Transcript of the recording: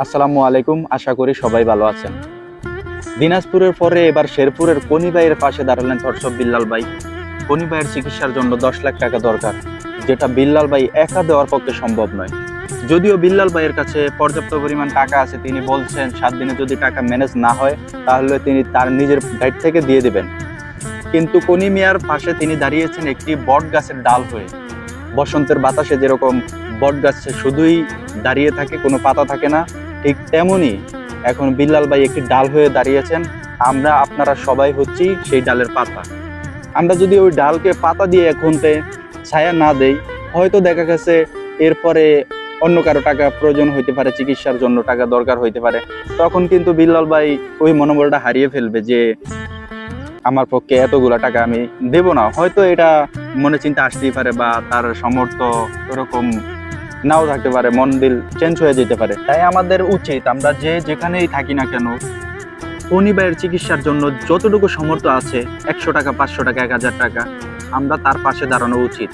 আসসালামু আলাইকুম, আশা করি সবাই ভালো আছেন। দিনাজপুরের পরে এবার শেরপুরের কনি ভাইয়ের পাশে দাঁড়ালেন দর্শক বিল্লাল ভাই। কনি ভাইয়ের চিকিৎসার জন্য 10 লাখ টাকা দরকার, যেটা বিল্লাল ভাই একা দেওয়ার পক্ষে সম্ভব নয়। যদিও বিল্লাল ভাইয়ের কাছে পর্যাপ্ত পরিমাণ টাকা আছে, তিনি বলছেন 7 দিনে যদি টাকা ম্যানেজ না হয় তাহলে তিনি তার নিজের গাইড থেকে দিয়ে দিবেন। কিন্তু কনি মিয়ার পাশে তিনি দাঁড়িয়েছেন একটি বট গাছের ডাল হয়ে। বসন্তের বাতাসে যেরকম বট গাছে শুধুই দাঁড়িয়ে থাকে, কোনো পাতা থাকে না, ঠিক তেমনি এখন বিল্লাল ভাই একটি ডাল হয়ে দাঁড়িয়েছেন। আপনারা সবাই হচ্ছি সেই ডালের পাতা। আমরা যদি ওই ডালকে পাতা দিয়ে এখনতে ছায়া না দেই, হয়তো দেখা গেছে এরপরে অন্য কারো টাকা প্রয়োজন হইতে পারে, চিকিৎসার জন্য টাকা দরকার হইতে পারে। তখন কিন্তু বিল্লাল ভাই ওই মনোবলটা হারিয়ে ফেলবে যে আমার পক্ষে এতগুলা টাকা আমি দেব না। হয়তো এটা মনে চিন্তা আসতেই পারে, বা তার সামর্থ্য ওরকম নাও থাকতে পারে, মন দিল চেঞ্জ হয়ে যেতে পারে। তাই আমাদের উচিত, আমরা যে যেখানেই থাকি না কেন, কনি ভাইয়ের চিকিৎসার জন্য যতটুকু সামর্থ্য আছে, 100 টাকা, 500 টাকা, 1000 টাকা, আমরা তার পাশে দাঁড়ানো উচিত।